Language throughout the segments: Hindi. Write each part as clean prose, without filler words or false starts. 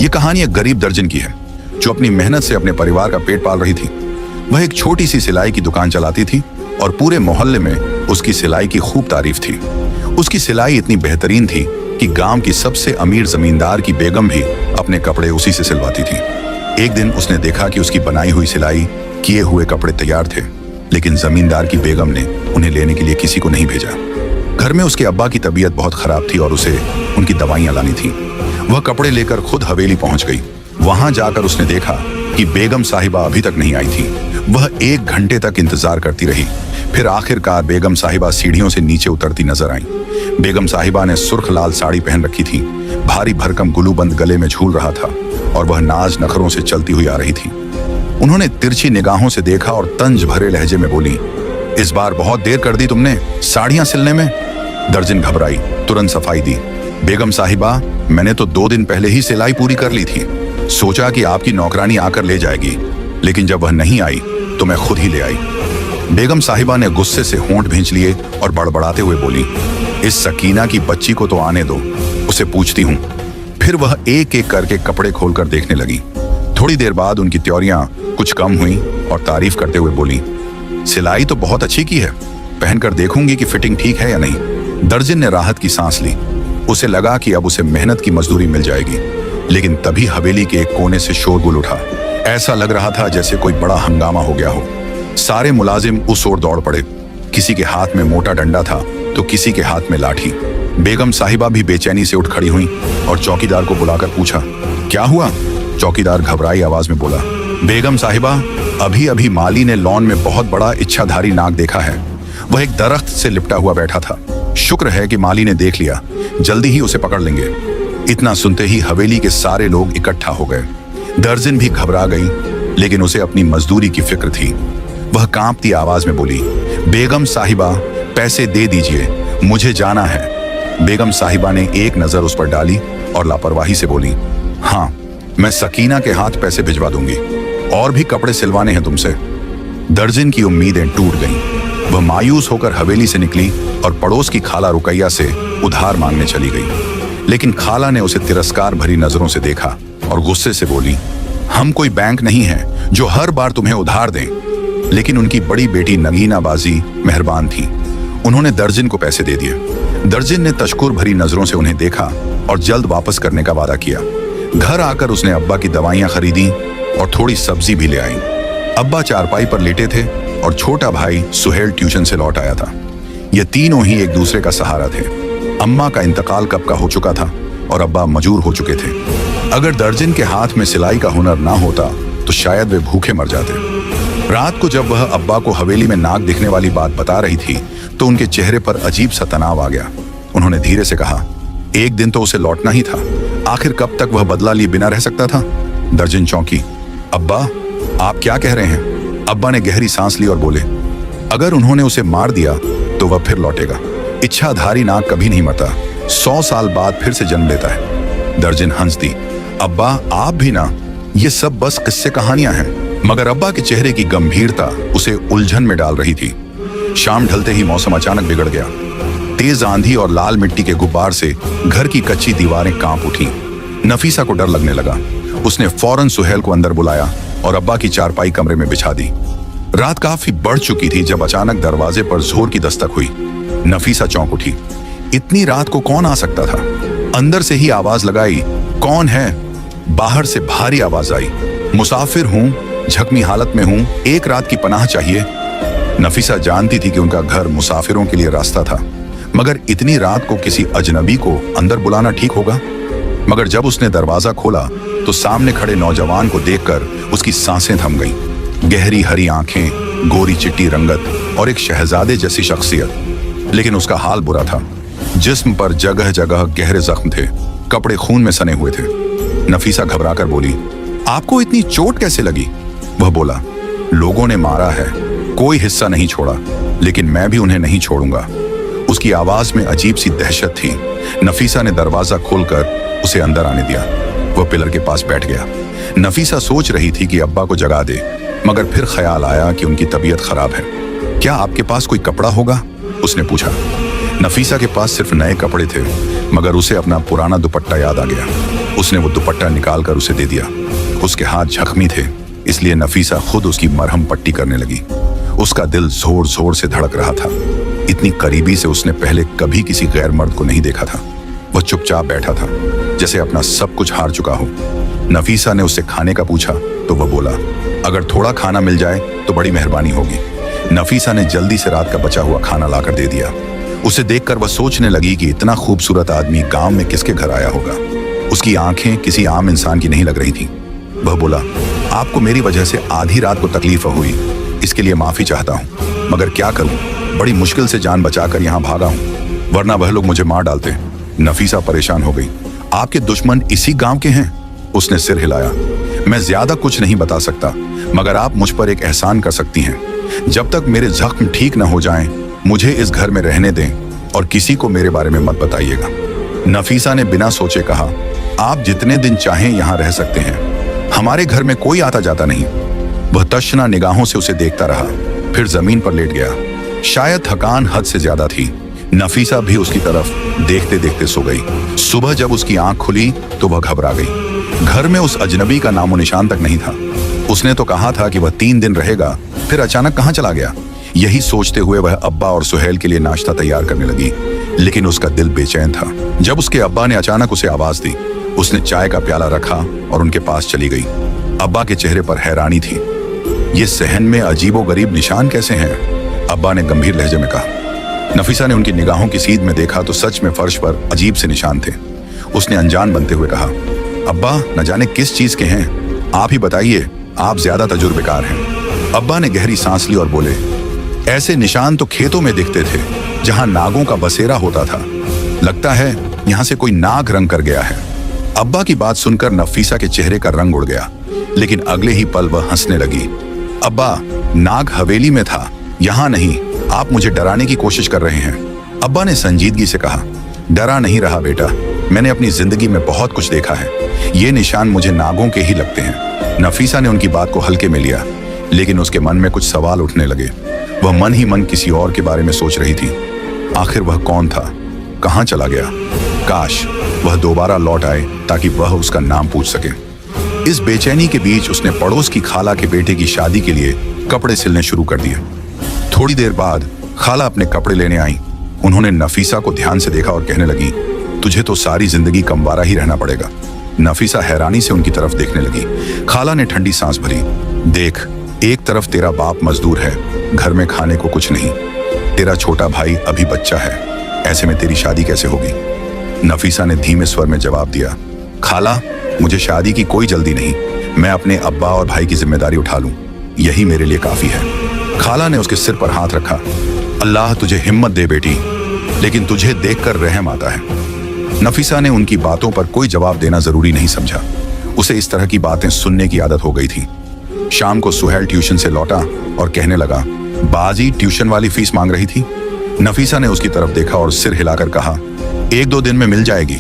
ये कहानी एक गरीब दर्जन की है जो अपनी मेहनत से अपने परिवार का पेट पाल रही थी। वह एक छोटी सी सिलाई की दुकान चलाती थी और पूरे मोहल्ले में उसकी सिलाई की खूब तारीफ थी। उसकी सिलाई इतनी बेहतरीन थी कि गांव की सबसे अमीर जमींदार की बेगम भी अपने कपड़े उसी से सिलवाती थी। एक दिन उसने देखा कि उसकी बनाई हुई सिलाई किए हुए कपड़े तैयार थे, लेकिन जमींदार की बेगम ने उन्हें लेने के लिए किसी को नहीं भेजा। घर में उसके अब्बा की तबीयत बहुत खराब थी और उसे उनकी दवाइयां लानी थी। वह कपड़े लेकर खुद हवेली पहुंच गई। वहां जाकर उसने देखा कि बेगम साहिबा अभी तक नहीं आई थी। वह 1 घंटे तक इंतजार करती रही। फिर आखिरकार बेगम साहिबा सीढ़ियों से नीचे उतरती नजर आई। बेगम साहिबा ने सुर्ख लाल साड़ी पहन रखी थी, भारी भरकम गुलूबंद गले में झूल रहा था और वह नाज नखरों से चलती हुई आ रही थी। उन्होंने तिरछी निगाहों से देखा और तंज भरे लहजे में बोली, इस बार बहुत देर कर दी तुमने साड़ियां सिलने में। दर्जन घबराई, तुरंत सफाई दी। बेगम साहिबा, मैंने तो 2 दिन पहले ही सिलाई पूरी कर ली थी। सोचा कि आपकी नौकरानी आकर ले जाएगी, लेकिन जब वह नहीं आई तो मैं खुद ही ले आई। बेगम साहिबा ने गुस्से से होंठ भींच लिए और बड़बड़ाते हुए बोली, इस सकीना की बच्ची को तो आने दो, उसे पूछती हूँ। फिर वह एक एक करके कपड़े खोलकर देखने लगी। थोड़ी देर बाद उनकी त्योरियां कुछ कम हुई और तारीफ करते हुए बोली, सिलाई तो बहुत अच्छी की है, पहनकर देखूंगी कि फिटिंग ठीक है या नहीं। दर्जन ने राहत की सांस ली। उसे लगा कि अब उसे मेहनत की मजदूरी मिल जाएगी, लेकिन तभी हवेली के एक कोने से शोरगुल उठा। ऐसा लग रहा था जैसे कोई बड़ा हंगामा हो गया हो। सारे मुलाजिम उस ओर दौड़ पड़े। किसी के हाथ में मोटा डंडा था तो किसी के हाथ में लाठी। बेगम साहिबा भी बेचैनी से उठ खड़ी हुई और चौकीदार को बुलाकर पूछा, क्या हुआ? चौकीदार घबराई आवाज में बोला, बेगम साहिबा, अभी अभी माली ने लॉन में बहुत बड़ा इच्छाधारी नाग देखा है। वह एक दरख्त से लिपटा हुआ बैठा था। शुक्र है कि माली ने देख लिया, जल्दी ही उसे पकड़ लेंगे। इतना सुनते ही हवेली के सारे लोग इकट्ठा हो गए। दर्जन भी घबरा गई, लेकिन उसे अपनी मजदूरी की फिक्र थी। वह कांपती आवाज में बोली, बेगम साहिबा, पैसे दे दीजिए, मुझे जाना है। बेगम साहिबा ने एक नजर उस पर डाली और लापरवाही से बोली, हाँ, मैं सकीना के हाथ पैसे भिजवा दूंगी। और भी कपड़े सिलवाने हैं तुमसे। दर्जन की उम्मीदें टूट गईं। वह मायूस होकर हवेली से निकली और पड़ोस की खाला रुकैया से उधार मांगने चली गई। लेकिन खाला ने उसे तिरस्कार भरी नजरों से देखा और गुस्से से बोली, हम कोई बैंक नहीं है जो हर बार तुम्हें उधार दें। लेकिन उनकी बड़ी बेटी नगीना बाजी मेहरबान थी। उन्होंने दर्जन को पैसे दे दिए। दर्जन ने तशक्कुर भरी नजरों से उन्हें देखा और जल्द वापस करने का वादा किया। घर आकर उसने अब्बा की दवाइयां खरीदी और थोड़ी सब्जी भी ले आई। अब्बा चारपाई पर लेटे थे और छोटा भाई सुहेल ट्यूशन से लौट आया था। ये तीनों ही एक दूसरे का सहारा थे। अम्मा का इंतकाल कब का हो चुका था और अब्बा मजूर हो चुके थे। अगर दर्जन के हाथ में सिलाई का हुनर ना होता तो शायद वे भूखे मर जाते। रात को जब वह अब्बा को हवेली में नाग दिखने वाली बात बता रही थी तो उनके चेहरे पर अजीब सा तनाव आ गया। उन्होंने धीरे से कहा, एक दिन तो उसे लौटना ही था, आखिर कब तक वह बदला लिए बिना रह सकता था? दर्जन चौंकी। अब्बा, आप क्या कह रहे हैं? अब्बा ने गहरी सांस ली और बोले, अगर उन्होंने उसे मार दिया तो वह फिर लौटेगा। इच्छाधारी नाग कभी नहीं मरता, 100 साल बाद फिर से जन्म लेता है। दर्जन हंस दी। अब्बा, आप भी ना, ये सब बस किस्से कहानियां हैं। मगर अब्बा के चेहरे की गंभीरता उसे उलझन में डाल रही थी। शाम ढलते ही मौसम अचानक बिगड़ गया। तेज आंधी और लाल मिट्टी के गुब्बार से घर की कच्ची दीवारें कांप उठी। नफीसा को डर लगने लगा। उसने फौरन सुहेल को अंदर बुलाया और अब्बा की चारपाई कमरे में बिछा दी। रात काफी बढ़ चुकी थी जब अचानक दरवाजे पर जोर की दस्तक हुई। नफीसा चौंक उठी। इतनी रात को कौन आ सकता था? अंदर से ही आवाज लगाई, कौन है? बाहर से भारी आवाज आई, मुसाफिर हूं, झकमी हालत में हूं, एक रात की पनाह चाहिए। नफीसा जानती थी कि उनका घर मुसाफिरों के लिए रास्ता था, मगर इतनी रात को किसी अजनबी को अंदर बुलाना ठीक होगा? मगर जब उसने दरवाजा खोला तो सामने खड़े नौजवान को देखकर उसकी सांसें थम गईं। गहरी हरी आंखें, गोरी चिट्टी रंगत और एक शहजादे जैसी शख्सियत। लेकिन उसका हाल बुरा था। जिस्म पर जगह जगह गहरे जख्म थे, कपड़े खून में सने हुए थे। नफीसा घबराकर बोली, आपको इतनी चोट कैसे लगी? वह बोला, लोगों ने मारा है, कोई हिस्सा नहीं छोड़ा, लेकिन मैं भी उन्हें नहीं छोड़ूंगा। उसकी आवाज में अजीब सी दहशत थी। नफीसा ने दरवाजा खोलकर उसे अंदर आने दिया। वह पिलर के पास बैठ गया। नफीसा सोच रही थी कि अब्बा को जगा दे, मगर फिर ख्याल आया कि उनकी तबीयत खराब है। क्या आपके पास कोई कपड़ा होगा? उसने पूछा। नफीसा के पास सिर्फ नए कपड़े थे, मगर उसे अपना पुराना दुपट्टा याद आ गया। उसने वो दुपट्टा निकालकर उसे दे दिया। उसके हाथ जख्मी थे, इसलिए नफीसा खुद उसकी मरहम पट्टी करने लगी। उसका दिल जोर जोर से धड़क रहा था। इतनी करीबी से उसने पहले कभी किसी गैर मर्द को नहीं देखा था। वह चुपचाप बैठा था, जैसे अपना सब कुछ हार चुका हो। नफीसा ने उससे खाने का पूछा तो वह बोला, अगर थोड़ा खाना मिल जाए तो बड़ी मेहरबानी होगी। नफीसा ने जल्दी से रात का बचा हुआ खाना लाकर दे दिया। उसे देखकर वह सोचने लगी कि इतना खूबसूरत आदमी गांव में किसके घर आया होगा। उसकी आंखें किसी आम इंसान की नहीं लग रही थीं। वह बोला, आपको मेरी वजह से आधी रात को तकलीफ हुई, इसके लिए माफी चाहता हूँ, मगर क्या करूँ, बड़ी मुश्किल से जान बचाकर यहाँ भागा हूँ, वरना वह लोग मुझे मार डालते। नफीसा परेशान हो गई। आपके दुश्मन इसी गांव के हैं? उसने सिर हिलाया। मैं ज्यादा कुछ नहीं बता सकता, मगर आप मुझ पर एक एहसान कर सकती हैं। जब तक मेरे जख्म ठीक न हो जाएं, मुझे इस घर में रहने दें और किसी को मेरे बारे में मत बताइएगा। नफीसा ने बिना सोचे कहा, आप जितने दिन चाहें यहाँ रह सकते हैं, हमारे घर में कोई आता जाता नहीं। वह तशना निगाहों से उसे देखता रहा, फिर जमीन पर लेट गया। शायद थकान हद से ज्यादा थी। नफीसा भी उसकी तरफ देखते देखते सो गई। सुबह जब उसकी आंख खुली तो वह घबरा गई। घर में उस अजनबी का नामो निशान तक नहीं था। उसने तो कहा था कि वह 3 दिन रहेगा, फिर अचानक कहाँ चला गया। यही सोचते हुए वह अब्बा और सुहेल के लिए नाश्ता तैयार करने लगी, लेकिन उसका दिल बेचैन था। जब उसके अब्बा ने अचानक उसे आवाज दी, उसने चाय का प्याला रखा और उनके पास चली गई। अब्बा के चेहरे पर हैरानी थी। ये सहन में अजीबोगरीब निशान कैसे हैं? अब्बा ने गंभीर लहजे में कहा। नफीसा ने उनकी निगाहों की सीध में देखा तो सच में फर्श पर अजीब से निशान थे। उसने अनजान बनते हुए कहा, अब्बा न जाने किस चीज के हैं, आप ही बताइए, आप ज्यादा तजुर्बेकार हैं। अब्बा ने गहरी सांस ली और बोले, ऐसे निशान तो खेतों में दिखते थे जहां नागों का बसेरा होता था। लगता है यहाँ से कोई नाग रंग कर गया है। अब्बा की बात सुनकर नफीसा के चेहरे का रंग उड़ गया, लेकिन अगले ही पल वह हंसने लगी। अब्बा, नाग हवेली में था, यहाँ नहीं। आप मुझे डराने की कोशिश कर रहे हैं। अब्बा ने संजीदगी से कहा, डरा नहीं रहा बेटा, मैंने अपनी जिंदगी में बहुत कुछ देखा है। ये निशान मुझे नागों के ही लगते हैं। नफीसा ने उनकी बात को हल्के में लिया, लेकिन उसके मन में कुछ सवाल उठने लगे। वह मन ही मन किसी और के बारे में सोच रही थी। आखिर वह कौन था? कहाँ चला गया? काश वह दोबारा लौट आए ताकि वह उसका नाम पूछ सके। इस बेचैनी के बीच उसने पड़ोस की खाला के बेटे की शादी के लिए कपड़े सिलने शुरू कर दिए। थोड़ी देर बाद खाला अपने कपड़े लेने आई। उन्होंने नफीसा को ध्यान से देखा और कहने लगी, तुझे तो सारी जिंदगी कमवारा ही रहना पड़ेगा। नफीसा हैरानी से उनकी तरफ देखने लगी। खाला ने ठंडी सांस भरी। देख, एक तरफ तेरा बाप मजदूर है, घर में खाने को कुछ नहीं, तेरा छोटा भाई अभी बच्चा है, ऐसे में तेरी शादी कैसे होगी? नफीसा ने धीमे स्वर में जवाब दिया, खाला, मुझे शादी की कोई जल्दी नहीं, मैं अपने अब्बा और भाई की जिम्मेदारी उठा लूं, यही मेरे लिए काफी है। खाला ने उसके सिर पर हाथ रखा। अल्लाह तुझे हिम्मत दे बेटी, लेकिन तुझे देखकर रहम आता है। नफीसा ने उनकी बातों पर कोई जवाब देना जरूरी नहीं समझा। उसे इस तरह की बातें सुनने की आदत हो गई थी। शाम को सुहेल ट्यूशन से लौटा और कहने लगा, बाजी ट्यूशन वाली फीस मांग रही थी। नफीसा ने उसकी तरफ देखा और सिर हिलाकर कहा, 1-2 दिन में मिल जाएगी।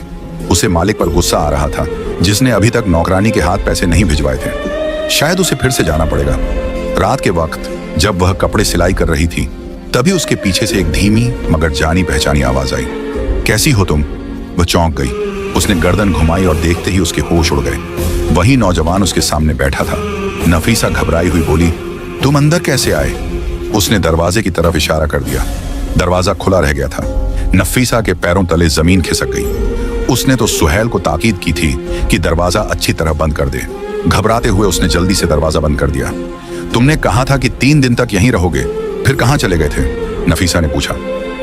उसे मालिक पर गुस्सा आ रहा था, जिसने अभी तक नौकरानी के हाथ पैसे नहीं भिजवाए थे। शायद उसे फिर से जाना पड़ेगा। रात के वक्त जब वह कपड़े सिलाई कर रही थी, तभी उसके पीछे से एक धीमी मगर जानी पहचानी आवाज आई, कैसी हो तुम? वह चौंक गई। उसने गर्दन घुमाई और देखते ही उसके होश उड़ गए। वही नौजवान उसके सामने बैठा था। नफीसा घबराई हुई बोली, तुम अंदर कैसे आए? उसने दरवाजे की तरफ इशारा कर दिया। दरवाजा खुला रह गया था। नफीसा के पैरों तले जमीन खिसक गई। उसने तो सुहेल को ताकीद की थी कि दरवाजा अच्छी तरह बंद कर दे। घबराते हुए उसने जल्दी से दरवाजा बंद कर दिया। तुमने कहा था कि 3 दिन तक यहीं रहोगे, फिर कहाँ चले गए थे? नफीसा ने पूछा।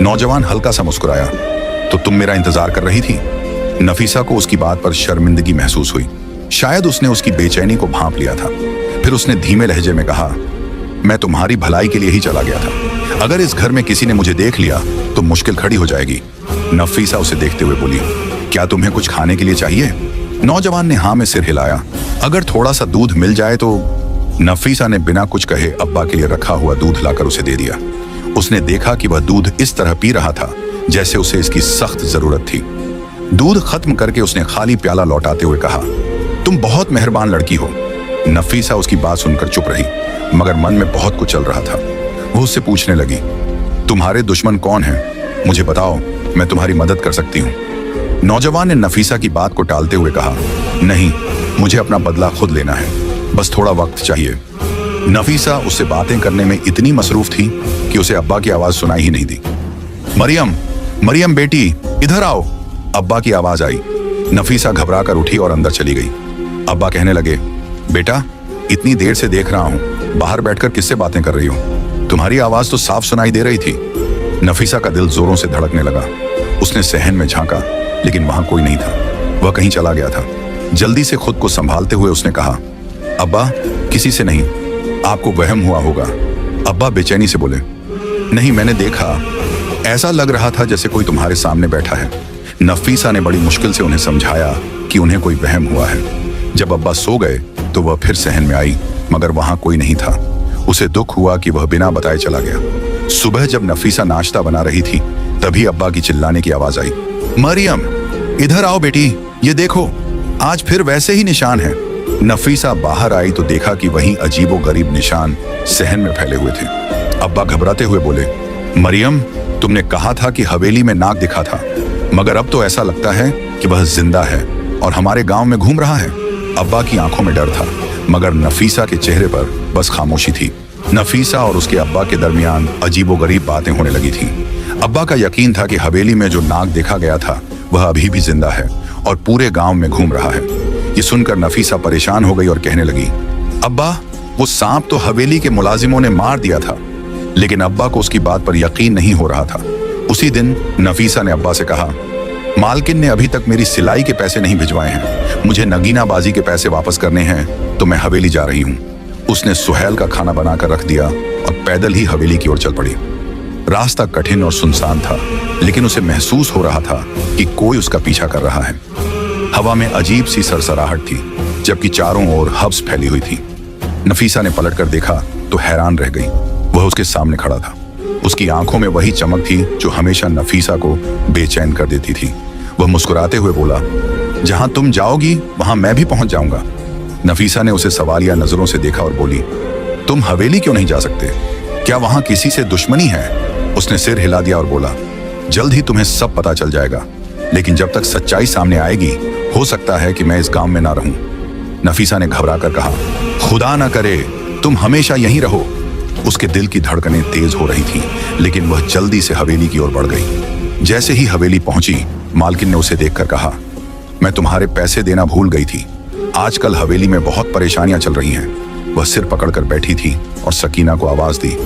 नौजवान हल्का सा मुस्कुराया। तो तुम मेरा इंतजार कर रही थी? नफीसा को उसकी बात पर शर्मिंदगी महसूस हुई। शायद उसने उसकी बेचैनी को भांप लिया था। फिर उसने धीमे लहजे में कहा, मैं तुम्हारी भलाई के लिए ही चला गया था। अगर इस घर में किसी ने मुझे देख लिया तो मुश्किल खड़ी हो जाएगी। नफीसा उसे देखते हुए बोली, क्या तुम्हें कुछ खाने के लिए चाहिए? नौजवान ने हाँ में सिर हिलाया। अगर थोड़ा सा दूध मिल जाए तो। नफीसा ने बिना कुछ कहे अब्बा के लिए रखा हुआ दूध लाकर उसे दे दिया। उसने देखा कि वह दूध इस तरह पी रहा था जैसे उसे इसकी सख्त जरूरत थी। दूध खत्म करके उसने खाली प्याला लौटाते हुए कहा, तुम बहुत मेहरबान लड़की हो। नफीसा उसकी बात सुनकर चुप रही, मगर मन में बहुत कुछ चल रहा था। वो उससे पूछने लगी, तुम्हारे दुश्मन कौन हैं? मुझे बताओ, मैं तुम्हारी मदद कर सकती हूँ। नौजवान ने नफीसा की बात को टालते हुए कहा, नहीं, मुझे अपना बदला खुद लेना है, बस थोड़ा वक्त चाहिए। नफीसा उससे बातें करने में इतनी मसरूफ थी कि उसे अब्बा की आवाज सुनाई ही नहीं दी। मरियम, मरियम बेटी, इधर आओ। अब्बा की आवाज आई। नफीसा घबराकर उठी और अंदर चली गई। अब्बा कहने लगे, बेटा, इतनी देर से देख रहा हूं, बाहर बैठकर किससे बातें कर रही हो? तुम्हारी आवाज तो साफ सुनाई दे रही थी। नफीसा का दिल जोरों से धड़कने लगा। उसने सहन में झांका, लेकिन वहां कोई नहीं था। वह कहीं चला गया था। जल्दी से खुद को संभालते हुए उसने कहा, अब्बा, किसी से नहीं, आपको वहम हुआ होगा। अब्बा बेचैनी से बोले, नहीं, मैंने देखा, ऐसा लग रहा था जैसे कोई तुम्हारे सामने बैठा है। नफीसा ने बड़ी मुश्किल से उन्हें समझाया कि उन्हें कोई वहम हुआ है। जब अब्बा सो गए तो वह फिर सहन में आई, मगर वहां कोई नहीं था। उसे दुख हुआ कि वह बिना बताए चला गया। सुबह जब नफीसा नाश्ता बना रही थी, तभी अब्बा की चिल्लाने की आवाज आई, मरियम, इधर आओ बेटी, ये देखो, आज फिर वैसे ही निशान है। नफीसा बाहर आई तो देखा कि वहीं अजीबोगरीब निशान सहन में फैले हुए थे। अब्बा घबराते हुए बोले, मरियम, तुमने कहा था कि हवेली में नाग दिखा था, मगर अब तो ऐसा लगता है कि वह जिंदा है और हमारे गांव में घूम रहा है। अब्बा की आंखों में डर था, मगर नफीसा के चेहरे पर बस खामोशी थी। नफीसा और उसके अब्बा के दरमियान अजीबोगरीब बातें होने लगी थी। अब्बा का यकीन था कि हवेली में जो नाग देखा गया था वह अभी भी जिंदा है और पूरे गांव में घूम रहा है। ये सुनकर नफीसा परेशान हो गई और कहने लगी, अब्बा, वो सांप तो हवेली के मुलाजिमों ने मार दिया था। लेकिन अब्बा को उसकी बात पर यकीन नहीं हो रहा था। उसी दिन नफीसा ने अब्बा से कहा, मालकिन ने अभी तक मेरी सिलाई के पैसे नहीं भिजवाए हैं, मुझे नगीनाबाजी के पैसे वापस करने हैं, तो मैं हवेली जा रही हूँ। उसने सुहेल का खाना बनाकर रख दिया और पैदल ही हवेली की ओर चल पड़ी। रास्ता कठिन और सुनसान था, लेकिन उसे महसूस हो रहा था कि कोई उसका पीछा कर रहा है। हवा में अजीब सी सरसराहट थी, जबकि चारों ओर हब्स फैली हुई थी। नफीसा ने पलटकर देखा तो हैरान रह गई। वह उसके सामने खड़ा था। उसकी आंखों में वही चमक थी जो हमेशा नफीसा को बेचैन कर देती थी। वह मुस्कुराते हुए बोला, जहां तुम जाओगी वहां मैं भी पहुंच जाऊंगा। नफीसा ने उसे सवालिया नजरों से देखा और बोली, तुम हवेली क्यों नहीं जा सकते? क्या वहां किसी से दुश्मनी है? उसने सिर हिला दिया और बोला, जल्द ही तुम्हें सब पता चल जाएगा, लेकिन जब तक सच्चाई सामने आएगी हो सकता है कि मैं इस गांव में ना रहूं। नफीसा ने घबराकर कहा, खुदा ना करे तुम हमेशा यहीं रहो। उसके दिल की धड़कनें तेज हो रही थीं, लेकिन वह जल्दी से हवेली की ओर बढ़ गई। जैसे ही हवेली पहुंची, मालकिन ने उसे देखकर कहा, मैं तुम्हारे पैसे देना भूल गई थी। आजकल हवेली में बहुत परेशानियां चल रही हैं। वह सिर पकड़कर बैठी थी और सकीना को आवाज दी,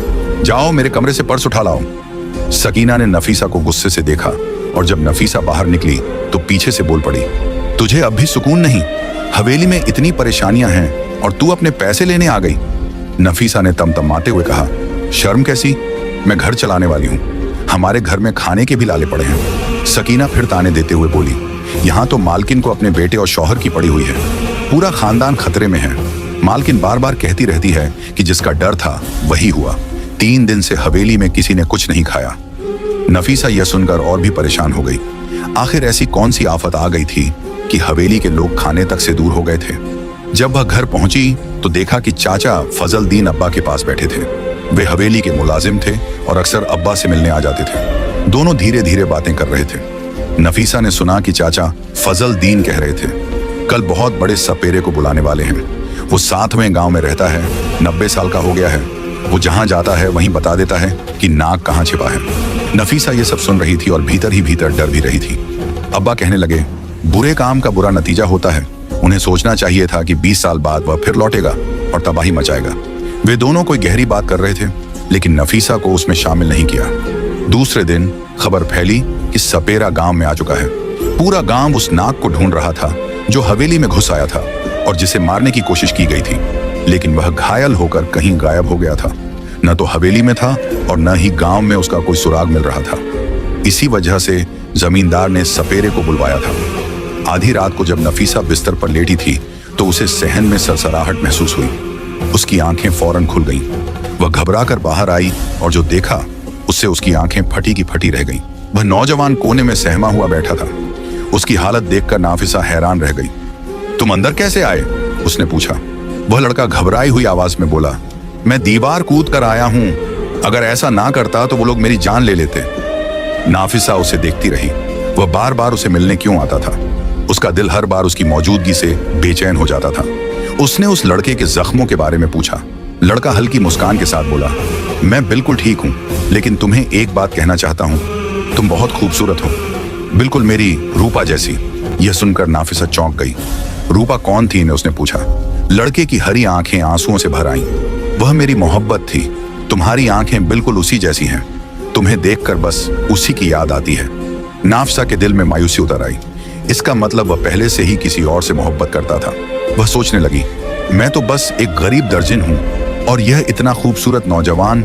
जाओ मेरे कमरे से पर्स उठा लाओ। सकीना ने नफीसा को गुस्से से देखा और जब नफीसा बाहर निकली तो पीछे से बोल पड़ी, तुझे अब भी सुकून नहीं? हवेली में इतनी परेशानियां हैं और तू अपने पैसे लेने आ गई। नफीसा ने तमतमाते हुए कहा, शर्म कैसी, मैं घर चलाने वाली हूँ, हमारे घर में खाने के भी लाले पड़े हैं। सकीना फिर ताने देते हुए बोली, यहाँ तो मालकिन को अपने बेटे और शौहर की पड़ी हुई है, पूरा खानदान खतरे में है। मालकिन बार बार कहती रहती है कि जिसका डर था वही हुआ। 3 दिन से हवेली में किसी ने कुछ नहीं खाया। नफीसा यह सुनकर और भी परेशान हो गई। आखिर ऐसी कौन सी आफत आ गई थी कि हवेली के लोग खाने तक से दूर हो गए थे। जब वह घर पहुंची तो देखा कि चाचा फजल दीन अब्बा के पास बैठे थे। वे हवेली के मुलाजिम थे और अक्सर अब्बा से मिलने आ जाते थे। दोनों धीरे धीरे बातें कर रहे थे। नफीसा ने सुना कि चाचा फजल दीन कह रहे थे, कल बहुत बड़े सपेरे को बुलाने वाले हैं। वो 7वें गांव में रहता है, 90 साल का हो गया है। वो जहां जाता है वहीं बता देता है कि नाग कहाँ छिपा है। नफीसा ये सब सुन रही थी और भीतर ही भीतर डर भी रही थी। अब्बा कहने लगे, बुरे काम का बुरा नतीजा होता है। उन्हें सोचना चाहिए था कि 20 साल बाद वह फिर लौटेगा और तबाही मचाएगा। वे दोनों कोई गहरी बात कर रहे थे, लेकिन नफीसा को उसमें शामिल नहीं किया। दूसरे दिन खबर फैली कि सपेरा गांव में आ चुका है। पूरा गांव उस नाग को ढूंढ रहा था जो हवेली में घुस आया था और जिसे मारने की कोशिश की गई थी, लेकिन वह घायल होकर कहीं गायब हो गया था। न तो हवेली में था और न ही गांव में उसका कोई सुराग मिल रहा था। इसी वजह से जमींदार ने सपेरे को बुलवाया था। आधी रात को जब नफीसा बिस्तर पर लेटी थी तो उसे सहन में सरसराहट महसूस हुई। उसकी आंखें फौरन खुल गईं। वह घबराकर बाहर आई और जो देखा उससे उसकी आंखें फटी की फटी रह गईं। वह नौजवान कोने में सहमा हुआ बैठा था। उसकी हालत देखकर नाफिसा हैरान रह गई। तुम अंदर कैसे आए? उसने पूछा। वह लड़का घबराई हुई आवाज में बोला, मैं दीवार कूद कर आया हूं। अगर ऐसा ना करता तो वो लोग मेरी जान ले लेते। नाफिसा उसे देखती रही। वह बार बार उसे मिलने क्यों आता था। उसका दिल हर बार उसकी मौजूदगी से बेचैन हो जाता था। उसने उस लड़के के जख्मों के बारे में पूछा। लड़का हल्की मुस्कान के साथ बोला, मैं बिल्कुल ठीक हूँ, लेकिन तुम्हें एक बात कहना चाहता हूँ, तुम बहुत खूबसूरत हो, बिल्कुल मेरी रूपा जैसी। यह सुनकर नाफिसा चौंक गई। रूपा कौन थी, ने उसने पूछा। लड़के की हरी आंखें आंसुओं से भर आईं। वह मेरी मोहब्बत थी, तुम्हारी आंखें बिल्कुल उसी जैसी हैं, तुम्हें देखकर बस उसी की याद आती है। नाफिसा के दिल में मायूसी उतर आई। इसका मतलब वह पहले से ही किसी और से मोहब्बत करता था। वह सोचने लगी, मैं तो बस एक गरीब दर्जिन हूँ और यह इतना खूबसूरत नौजवान,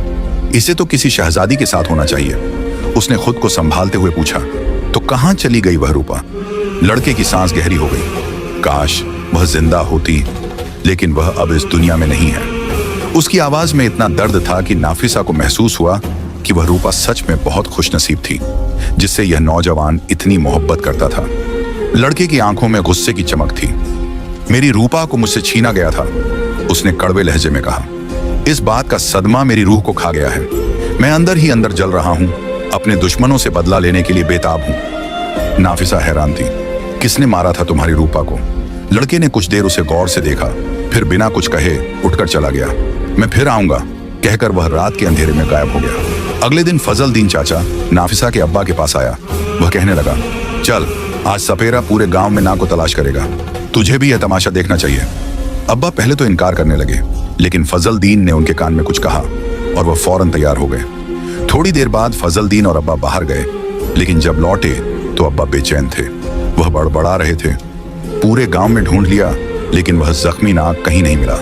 इसे तो किसी शहजादी के साथ होना चाहिए। उसने खुद को संभालते हुए पूछा, तो कहाँ चली गई वह रूपा? लड़के की सांस गहरी हो गई। काश वह जिंदा होती, लेकिन वह अब इस दुनिया में नहीं है। उसकी आवाज में इतना दर्द था कि नाफिसा को महसूस हुआ कि वह रूपा सच में बहुत खुशनसीब थी, जिससे यह नौजवान इतनी मोहब्बत करता था। लड़के की आंखों में गुस्से की चमक थी। मेरी रूपा को मुझसे छीना गया था, उसने कड़वे लहजे में कहा। इस बात का सदमा मेरी रूह को खा गया है। मैं अंदर ही अंदर जल रहा हूँ, अपने दुश्मनों से बदला लेने के लिए बेताब हूँ। नाफिसा हैरान थी। किसने मारा था तुम्हारी रूपा को? लड़के ने कुछ देर उसे गौर से देखा, फिर बिना कुछ कहे उठकर चला गया। मैं फिर आऊंगा, कहकर वह रात के अंधेरे में गायब हो गया। अगले दिन फजलदीन चाचा नाफिसा के अब्बा के पास आया। वह कहने लगा, चल आज सपेरा पूरे गांव में नाक को तलाश करेगा, तुझे भी यह तमाशा देखना चाहिए। अब्बा पहले तो इनकार करने लगे, लेकिन फजलदीन ने उनके कान में कुछ कहा और वह फौरन तैयार हो गए। थोड़ी देर बाद फजलदीन और अब्बा बाहर गए, लेकिन जब लौटे तो अब्बा बेचैन थे। वह बड़बड़ा रहे थे, पूरे गांव में ढूंढ लिया, लेकिन वह जख्मी नाक कहीं नहीं मिला।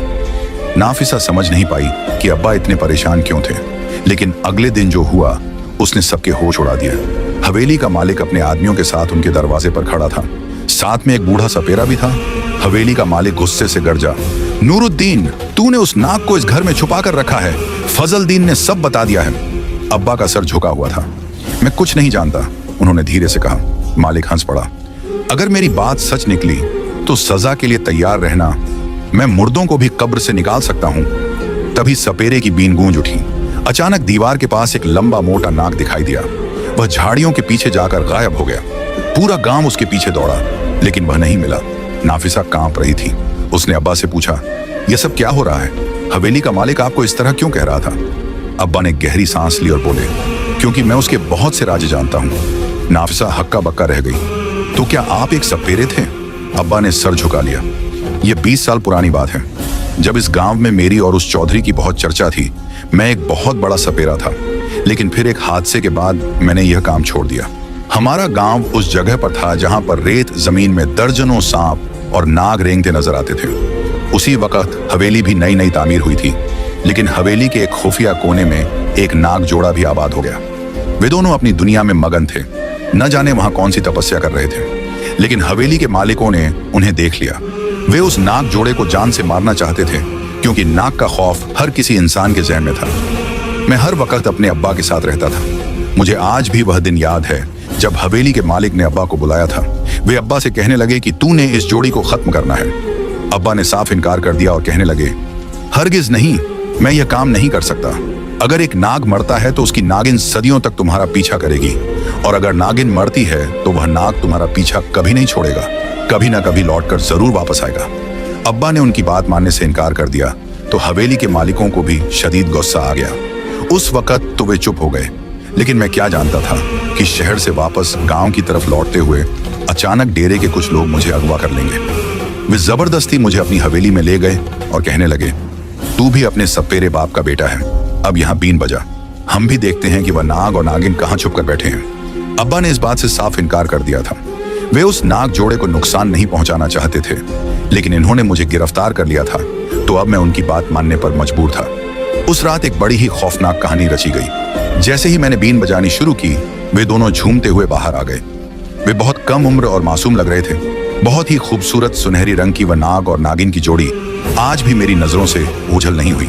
नाफिसा समझ नहीं पाई कि अब्बा इतने परेशान क्यों थे, लेकिन अगले दिन जो हुआ उसने सबके होश उड़ा दिया। हवेली का मालिक अपने आदमियों के साथ उनके दरवाजे पर खड़ा था, साथ में एक बूढ़ा सपेरा भी था। हवेली का मालिक गुस्से से गरजा, नूरुद्दीन, तूने उस नाक को इस घर में छुपा कर रखा है। फजलदीन ने सब बता दिया है। अब्बा का सर झुका हुआ था। मैं कुछ नहीं जानता, उन्होंने धीरे से कहा। मालिक हंस पड़ा। अगर मेरी बात सच निकली तो सजा के लिए तैयार रहना, मैं मुर्दों को भी कब्र से निकाल सकता हूँ। तभी सपेरे की बीन गूंज उठी। अचानक दीवार के पास एक लंबा मोटा नाक दिखाई दिया। वह झाड़ियों के पीछे जाकर गायब हो गया। पूरा गांव उसके पीछे दौड़ा, लेकिन वह नहीं मिला। नाफिसा कांप रही थी। उसने अब्बा से पूछा, यह सब क्या हो रहा है? हवेली का मालिक आपको इस तरह क्यों कह रहा था? अब्बा ने गहरी सांस ली और बोले, क्योंकि मैं उसके बहुत से राज जानता हूँ। नाफिसा हक्का बक्का रह गई। तो क्या आप एक सपेरे थे? अब्बा ने सर झुका लिया। यह 20 साल पुरानी बात है, जब इस गांव में मेरी और उस चौधरी की बहुत चर्चा थी। मैं एक बहुत बड़ा सपेरा था, लेकिन फिर एक हादसे के बाद मैंने यह काम छोड़ दिया। हमारा गांव उस जगह पर था जहां पर रेत जमीन में दर्जनों सांप और नाग रेंगते नजर आते थे। उसी वक्त हवेली भी नई नई तामीर हुई थी, लेकिन हवेली के एक खुफिया कोने में एक नाग जोड़ा भी आबाद हो गया। वे दोनों अपनी दुनिया में मगन थे, न जाने वहां कौन सी तपस्या कर रहे थे, लेकिन हवेली के मालिकों ने उन्हें देख लिया। वे उस नाग जोड़े को जान से मारना चाहते थे, क्योंकि नाग का खौफ हर किसी इंसान के ज़हन में था। मैं हर वक्त अपने अब्बा के साथ रहता था। मुझे आज भी वह दिन याद है जब हवेली के मालिक ने अब्बा को बुलाया था। वे अब्बा से कहने लगे कि तूने इस जोड़ी को खत्म करना है। अब्बा ने साफ इनकार कर दिया और कहने लगे, हरगिज नहीं, मैं यह काम नहीं कर सकता। अगर एक नाग मरता है तो उसकी नागिन सदियों तक तुम्हारा पीछा करेगी, और अगर नागिन मरती है तो वह नाग तुम्हारा पीछा कभी नहीं छोड़ेगा, कभी ना कभी लौटकर जरूर वापस आएगा। अब्बा ने उनकी बात मानने से इनकार कर दिया तो हवेली के मालिकों को भी शदीद गुस्सा आ गया। उस वक्त तो वे चुप हो गए, लेकिन मैं क्या जानता था कि शहर से वापस गांव की तरफ लौटते हुए अचानक डेरे के कुछ लोग मुझे अगवा कर लेंगे। वे जबरदस्ती मुझे अपनी हवेली में ले गए और कहने लगे, तू भी अपने सपेरे बाप का बेटा है, अब यहाँ बीन बजा, हम भी देखते हैं कि वह नाग और नागिन कहाँ छुप कर बैठे हैं। अब्बा ने इस बात से साफ इनकार कर दिया था। वे उस नाग जोड़े को नुकसान नहीं पहुंचाना चाहते थे, लेकिन इन्होंने मुझे गिरफ्तार कर लिया था, तो अब मैं उनकी बात मानने पर मजबूर था। उस रात एक बड़ी ही खौफनाक कहानी रची गई। जैसे ही मैंने बीन बजानी शुरू की, वे दोनों झूमते हुए बाहर आ गए। वे बहुत कम उम्र और मासूम लग रहे थे। बहुत ही खूबसूरत सुनहरी रंग की वह नाग और नागिन की जोड़ी आज भी मेरी नजरों से ओझल नहीं हुई।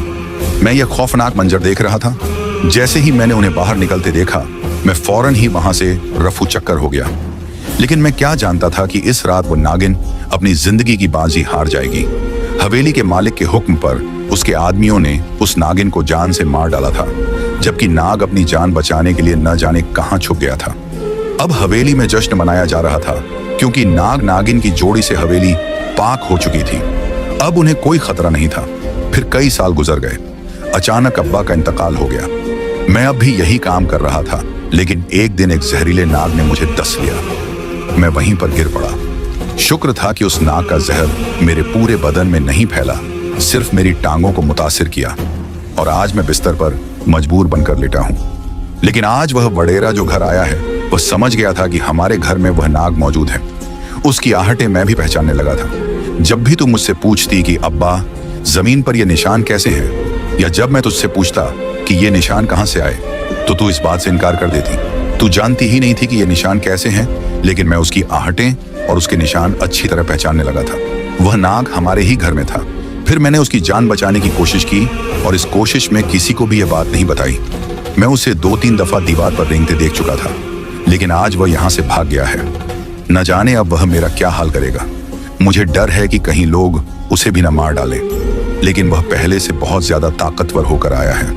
मैं यह खौफनाक मंजर देख रहा था। जैसे ही मैंने उन्हें बाहर निकलते देखा, मैं फौरन ही वहां से रफू चक्कर हो गया। लेकिन मैं क्या जानता था कि इस रात वो नागिन अपनी जिंदगी की बाजी हार जाएगी। हवेली के मालिक के हुक्म पर उसके आदमियों ने उस नागिन को जान से मार डाला था, जबकि नाग अपनी जान बचाने के लिए न जाने कहां छुप गया था। अब हवेली में जश्न मनाया जा रहा था, क्योंकि नाग नागिन की जोड़ी से हवेली पाक हो चुकी थी। अब उन्हें कोई खतरा नहीं था। फिर कई साल गुजर गए। अचानक अब्बा का इंतकाल हो गया। मैं अब भी यही काम कर रहा था, लेकिन एक दिन एक जहरीले नाग ने मुझे डस लिया। मैं वहीं पर गिर पड़ा। शुक्र था कि उस नाग का जहर मेरे पूरे बदन में नहीं फैला, सिर्फ मेरी टांगों को मुतासिर किया, और आज मैं बिस्तर पर मजबूर बनकर लेटा हूं। लेकिन आज वह वडेरा जो घर आया है, वह समझ गया था कि हमारे घर में वह नाग मौजूद है। उसकी आहटें मैं भी पहचानने लगा था। जब भी तू मुझसे पूछती कि अब्बा जमीन पर ये निशान कैसे हैं, या जब मैं तुझसे पूछता कि ये निशान कहां से आए, तो तू इस बात से इनकार कर देती। तू जानती ही नहीं थी कि ये निशान कैसे हैं, लेकिन मैं उसकी आहटें और उसके निशान अच्छी तरह पहचानने लगा था। वह नाग हमारे ही घर में था। फिर मैंने उसकी जान बचाने की कोशिश की, और इस कोशिश में किसी को भी यह बात नहीं बताई। मैं उसे 2-3 दफा दीवार पर रेंगते देख चुका था, लेकिन आज वह यहां से भाग गया है। न जाने अब वह मेरा क्या हाल करेगा। मुझे डर है कि कहीं लोग उसे भी न मार डालें, लेकिन वह पहले से बहुत ज्यादा ताकतवर होकर आया है।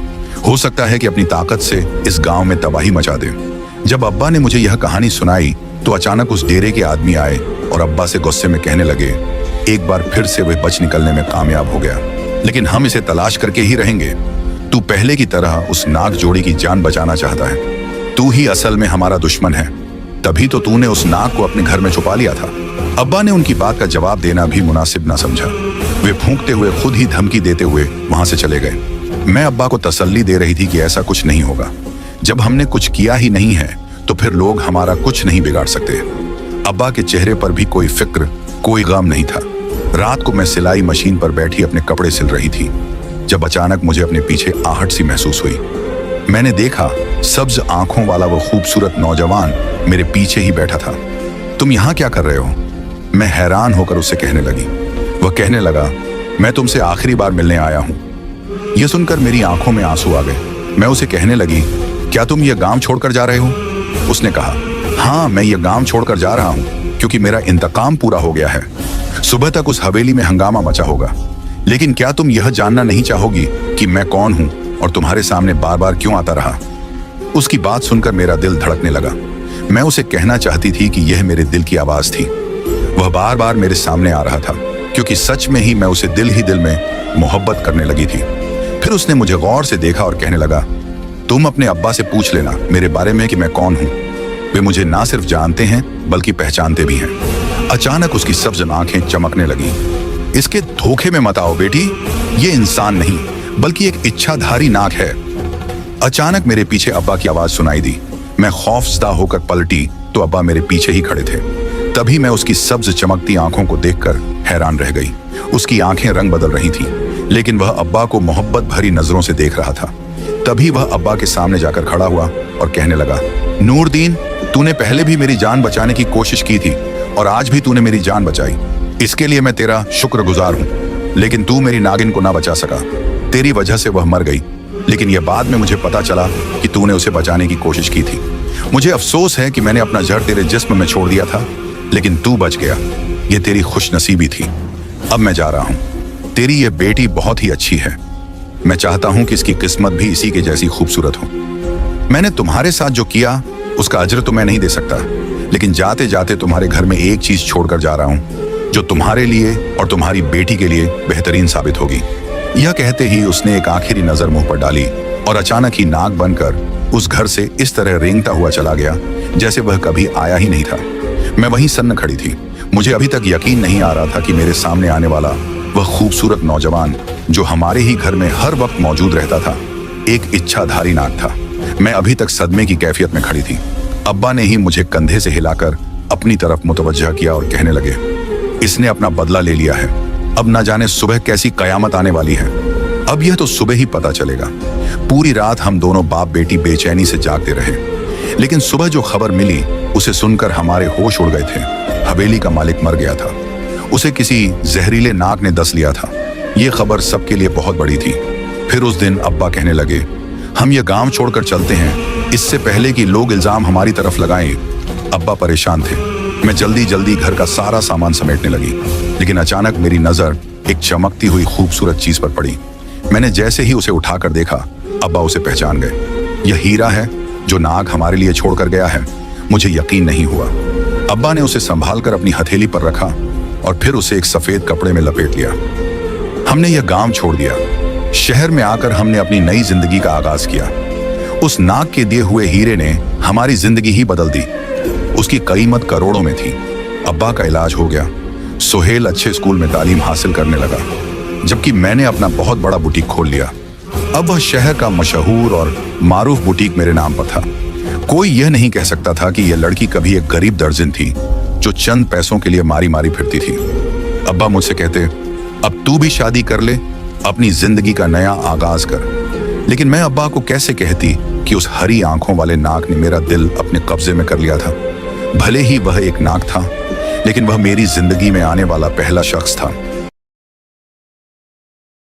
हो सकता है कि अपनी ताकत से इस गांव में तबाही मचा दे। जब अब्बा ने मुझे यह कहानी सुनाई, तो अचानक उस डेरे के आदमी आए और अब्बा से गुस्से में कहने लगे, एक बार फिर से वह बच निकलने में कामयाब हो गया, लेकिन हम इसे तलाश करके ही रहेंगे। तू पहले की तरह उस नाग जोड़ी की जान बचाना चाहता है। तू ही असल में हमारा दुश्मन है, तभी तो तूने उस नाग को अपने घर में छुपा लिया था। अब्बा ने उनकी बात का जवाब देना भी मुनासिब ना समझा। वे फूंकते हुए खुद ही धमकी देते हुए वहां से चले गए। मैं अब्बा को तसल्ली दे रही थी कि ऐसा कुछ नहीं होगा। जब हमने कुछ किया ही नहीं है, तो फिर लोग हमारा कुछ नहीं बिगाड़ सकते। अब्बा के चेहरे पर भी कोई फिक्र, कोई गम नहीं था। रात को मैं सिलाई मशीन पर बैठी अपने कपड़े सिल रही थी, जब अचानक मुझे अपने पीछे आहट सी महसूस हुई। मैंने देखा सब्ज आंखों वाला वो खूबसूरत नौजवान मेरे पीछे ही बैठा था। तुम यहाँ क्या कर रहे हो? मैं हैरान होकर उससे कहने लगी। वह कहने लगा, मैं तुमसे आखिरी बार मिलने आया हूँ। यह सुनकर मेरी आंखों में आंसू आ गए। मैं उसे कहने लगी, क्या तुम यह गांव छोड़कर जा रहे हो? उसने कहा, हाँ, मैं यह गांव छोड़कर जा रहा हूँ, क्योंकि मेरा इंतकाम पूरा हो गया है। सुबह तक उस हवेली में हंगामा मचा होगा, लेकिन क्या तुम यह जानना नहीं चाहोगी कि मैं कौन हूं और तुम्हारे सामने बार बार क्यों आता रहा? उसकी बात सुनकर मेरा दिल धड़कने लगा। मैं उसे कहना चाहती थी कि यह मेरे दिल की आवाज थी। वह बार बार मेरे सामने आ रहा था, क्योंकि सच में ही मैं उसे दिल ही दिल में मोहब्बत करने लगी थी। फिर उसने मुझे गौर से देखा और कहने लगा, तुम अपने अब्बा से पूछ लेना मेरे बारे में कि मैं कौन हूं। वे मुझे ना सिर्फ जानते हैं, बल्कि पहचानते भी हैं। अचानक उसकी सब्ज आंखें चमकने लगी। इसके धोखे में मत आओ बेटी, ये इंसान नहीं, बल्कि एक इच्छाधारी नाग है। अचानक मेरे पीछे अब्बा की आवाज सुनाई दी। मैं खौफजदा होकर पलटी तो अब्बा मेरे पीछे ही खड़े थे। तभी मैं उसकी सब्ज चमकती आंखों को देखकर हैरान रह गई। उसकी आंखें रंग बदल रही थीं, लेकिन वह अब्बा को मोहब्बत भरी नजरों से देख रहा था। तभी वह अब्बा के सामने जाकर खड़ा हुआ और कहने लगा, नूरदीन, तूने पहले भी मेरी जान बचाने की कोशिश की थी और आज भी तूने मेरी जान बचाई। इसके लिए मैं तेरा शुक्रगुजार हूँ, लेकिन तू मेरी नागिन को ना बचा सका। तेरी वजह से वह मर गई, लेकिन यह बाद में मुझे पता चला कि तूने उसे बचाने की कोशिश की थी। मुझे अफसोस है कि मैंने अपना जहर तेरे जिस्म में छोड़ दिया था, लेकिन तू बच गया। ये तेरी खुशनसीबी थी। अब मैं जा रहा हूँ। तेरी ये बेटी बहुत ही अच्छी है। मैं चाहता हूँ कि इसकी किस्मत भी इसी के जैसी खूबसूरत हो। मैंने तुम्हारे साथ जो किया उसका अजर तो मैं नहीं दे सकता, लेकिन जाते जाते तुम्हारे घर में एक चीज छोड़कर जा रहा हूँ जो तुम्हारे लिए और तुम्हारी बेटी के लिए बेहतरीन साबित होगी। यह कहते ही उसने एक आखिरी नजर मुंह पर डाली और अचानक ही नाग बनकर उस घर से इस तरह रेंगता हुआ चला गया जैसे वह कभी आया ही नहीं था। मैं वहीं सन्न खड़ी थी। मुझे अभी तक यकीन नहीं आ रहा था कि मेरे सामने आने वाला वह खूबसूरत नौजवान जो हमारे ही घर में हर वक्त मौजूद रहता था, एक इच्छाधारी नाग था। मैं अभी तक सदमे की कैफियत में खड़ी थी। अब्बा ने ही मुझे कंधे से हिलाकर अपनी तरफ मुतवज्जह किया और कहने लगे, इसने अपना बदला ले लिया है। अब न जाने सुबह कैसी कयामत आने वाली है। अब यह तो सुबह ही पता चलेगा। पूरी रात हम दोनों बाप बेटी बेचैनी से जागते रहे, लेकिन सुबह जो खबर मिली उसे सुनकर हमारे होश उड़ गए थे। हवेली का मालिक मर गया था। उसे किसी जहरीले नाग ने डस लिया था। ये खबर सबके लिए बहुत बड़ी थी। फिर उस दिन अब्बा कहने लगे, हम ये गांव छोड़कर चलते हैं, इससे पहले कि लोग इल्जाम हमारी तरफ लगाएं। अब्बा परेशान थे। मैं जल्दी जल्दी घर का सारा सामान समेटने लगी, लेकिन अचानक मेरी नजर एक चमकती हुई खूबसूरत चीज पर पड़ी। मैंने जैसे ही उसे उठाकर देखा, अब्बा उसे पहचान गए। यह हीरा है जो नाग हमारे लिए छोड़कर गया है। मुझे यकीन नहीं हुआ। अब्बा ने उसे संभाल कर अपनी हथेली पर रखा और फिर उसे एक सफेद कपड़े में लपेट लिया। हमने यह गांव छोड़ दिया। शहर में आकर हमने अपनी नई जिंदगी का आगाज किया। उस नाक के दिए हुए हीरे ने हमारी जिंदगी ही बदल दी। उसकी कीमत करोड़ों में थी। अब्बा का इलाज हो गया। सुहेल अच्छे स्कूल में तालीम हासिल करने लगा, जबकि मैंने अपना बहुत बड़ा बुटीक खोल लिया। अब वह शहर का मशहूर और मारूफ बुटीक मेरे नाम पर था। कोई यह नहीं कह सकता था कि यह लड़की कभी एक गरीब दर्जिन थी जो चंद पैसों के लिए मारी मारी फिरती थी। अब्बा मुझसे कहते, अब तू भी शादी कर ले, अपनी जिंदगी का नया आगाज कर। लेकिन मैं अब्बा को कैसे कहती कि उस हरी आंखों वाले नाक ने मेरा दिल अपने कब्जे में कर लिया था। भले ही वह एक नाक था, लेकिन वह मेरी जिंदगी में आने वाला पहला शख्स था।